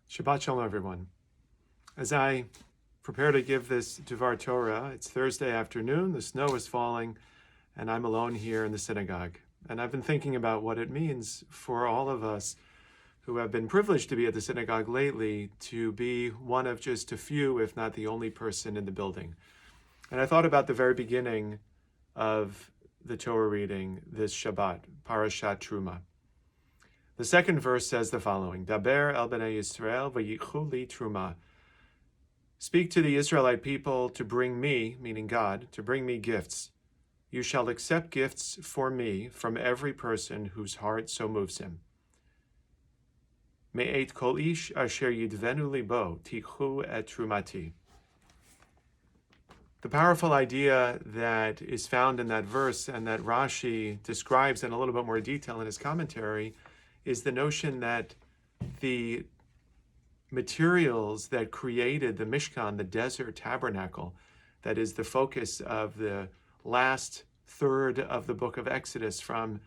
Shabbat Shalom, everyone. As I prepare to give this Dvar Torah, it's Thursday afternoon, the snow is falling, and I'm alone here in the synagogue. And I've been thinking about what it means for all of us who have been privileged to be at the synagogue lately to be one of just a few, if not the only person in the building. And I thought about the very beginning of the Torah reading this Shabbat, Parashat Terumah. The second verse says the following, Daber el bnei Yisrael v'yichu li Terumah. Speak to the Israelite people to bring me, meaning God, to bring me gifts. You shall accept gifts for me from every person whose heart so moves him. Me'et kol ish asher yidvenu libo tichu et trumati. The powerful idea that is found in that verse and that Rashi describes in a little bit more detail in his commentary is the notion that the materials that created the Mishkan, the desert tabernacle, that is the focus of the last third of the book of Exodus from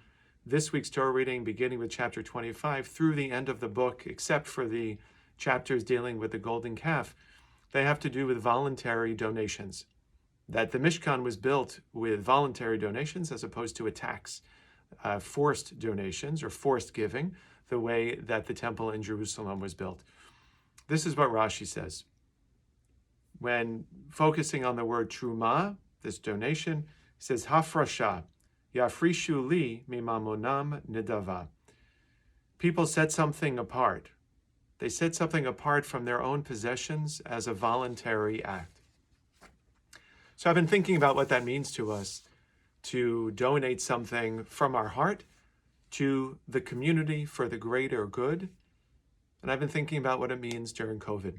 this week's Torah reading, beginning with chapter 25 through the end of the book, except for the chapters dealing with the golden calf, they have to do with voluntary donations. That the Mishkan was built with voluntary donations as opposed to a tax. Forced donations or forced giving, the way that the temple in Jerusalem was built. This is what Rashi says. When focusing on the word Terumah, this donation, he says, Hafrasha, Yafrishu li mimamonam nidava. People set something apart. They set something apart from their own possessions as a voluntary act. So I've been thinking about what that means to us, to donate something from our heart to the community for the greater good. And I've been thinking about what it means during COVID.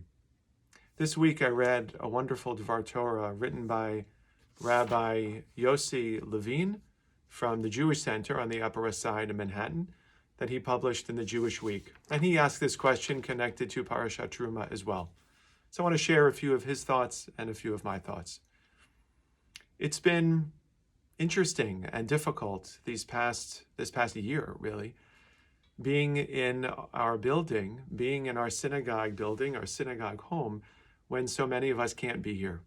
This week I read a wonderful Dvar Torah written by Rabbi Yossi Levine from the Jewish Center on the Upper West Side of Manhattan that he published in the Jewish Week. And he asked this question connected to Parashat Terumah as well. So I want to share a few of his thoughts and a few of my thoughts. It's been interesting and difficult this past year, really, being in our building, being in our synagogue building, our synagogue home, when so many of us can't be here.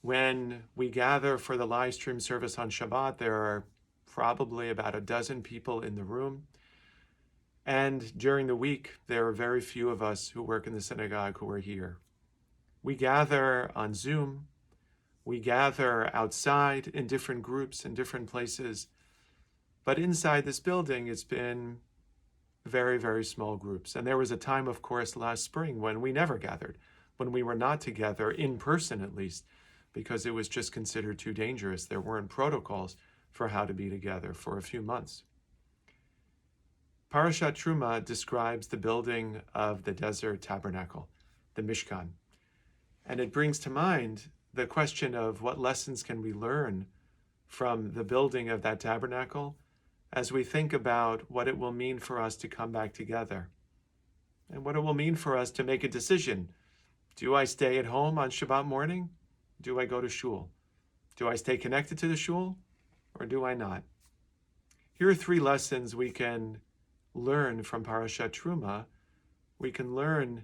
When we gather for the live stream service on Shabbat, there are probably about a dozen people in the room. And during the week, there are very few of us who work in the synagogue who are here. We gather on Zoom. We gather outside in different groups in different places. But inside this building, it's been very, very small groups. And there was a time, of course, last spring when we never gathered, when we were not together, in person at least, because it was just considered too dangerous. There weren't protocols for how to be together for a few months. Parashat Terumah describes the building of the desert tabernacle, the Mishkan. And it brings to mind the question of what lessons can we learn from the building of that tabernacle as we think about what it will mean for us to come back together and what it will mean for us to make a decision. Do I stay at home on Shabbat morning? Do I go to shul? Do I stay connected to the shul or do I not? Here are three lessons we can learn from Parashat Terumah. We can learn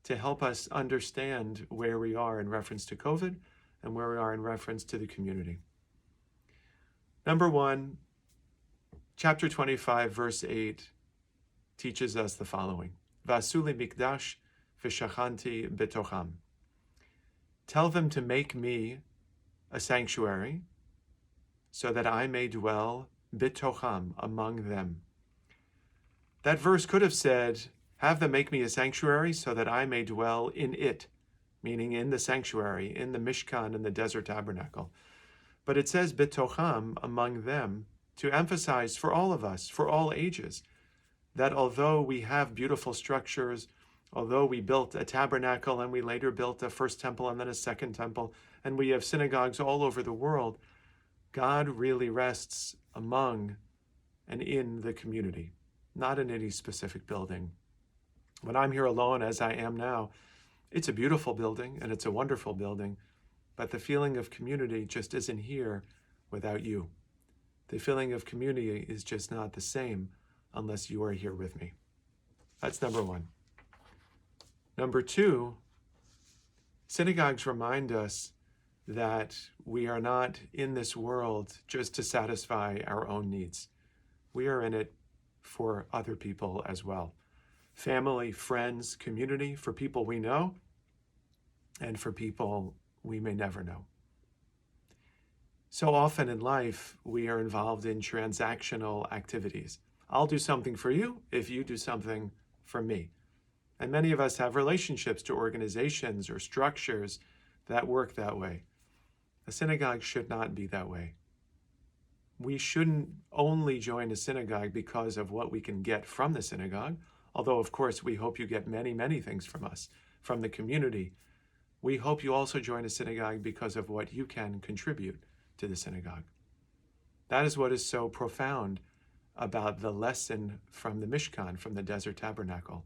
to help us understand where we are in reference to COVID and where we are in reference to the community. Number one, chapter 25, verse 8 teaches us the following. Vasuli mikdash v'shachanti betocham. Tell them to make me a sanctuary so that I may dwell betocham, among them. That verse could have said, have them make me a sanctuary so that I may dwell in it, meaning in the sanctuary, in the Mishkan, in the desert tabernacle. But it says betocham, among them, to emphasize for all of us, for all ages, that although we have beautiful structures, although we built a tabernacle and we later built a first temple and then a second temple, and we have synagogues all over the world, God really rests among and in the community, not in any specific building. When I'm here alone, as I am now, it's a beautiful building and it's a wonderful building, but the feeling of community just isn't here without you. The feeling of community is just not the same unless you are here with me. That's number one. Number two, synagogues remind us that we are not in this world just to satisfy our own needs. We are in it for other people as well. Family, friends, community, for people we know, and for people we may never know. So often in life, we are involved in transactional activities. I'll do something for you if you do something for me. And many of us have relationships to organizations or structures that work that way. A synagogue should not be that way. We shouldn't only join a synagogue because of what we can get from the synagogue, although of course we hope you get many, many things from us, from the community. We hope you also join a synagogue because of what you can contribute to the synagogue. That is what is so profound about the lesson from the Mishkan, from the Desert Tabernacle.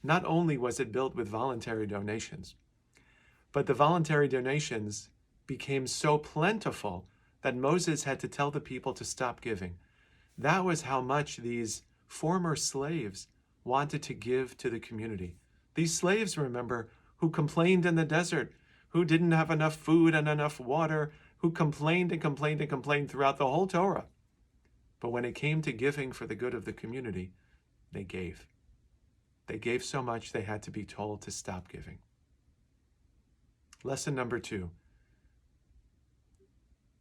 Not only was it built with voluntary donations, but the voluntary donations became so plentiful that Moses had to tell the people to stop giving. That was how much these former slaves wanted to give to the community. These slaves, remember, who complained in the desert, who didn't have enough food and enough water, who complained and complained and complained throughout the whole Torah. But when it came to giving for the good of the community, they gave. They gave so much they had to be told to stop giving. Lesson number two.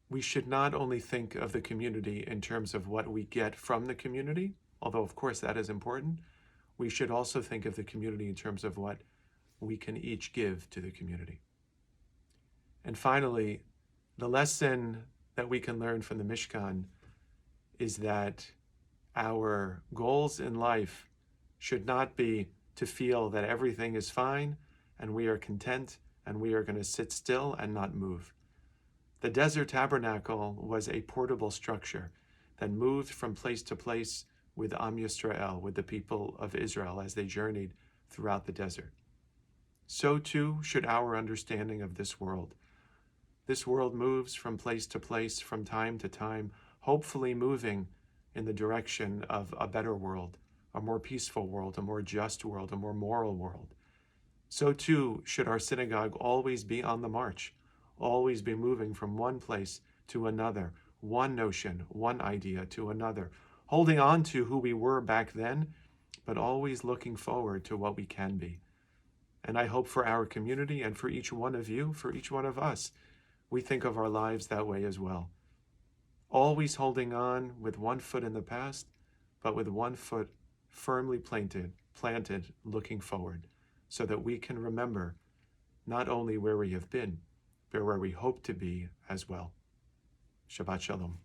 We should not only think of the community in terms of what we get from the community, although of course that is important. We should also think of the community in terms of what we can each give to the community. And finally, the lesson that we can learn from the Mishkan is that our goals in life should not be to feel that everything is fine and we are content and we are going to sit still and not move. The Desert Tabernacle was a portable structure that moved from place to place with Am Yisrael, with the people of Israel as they journeyed throughout the desert. So too should our understanding of this world. This world moves from place to place, from time to time, hopefully moving in the direction of a better world, a more peaceful world, a more just world, a more moral world. So too should our synagogue always be on the march, always be moving from one place to another, one notion, one idea to another, holding on to who we were back then, but always looking forward to what we can be. And I hope for our community and for each one of you, for each one of us, we think of our lives that way as well. Always holding on with one foot in the past, but with one foot firmly planted, looking forward, so that we can remember not only where we have been, but where we hope to be as well. Shabbat Shalom.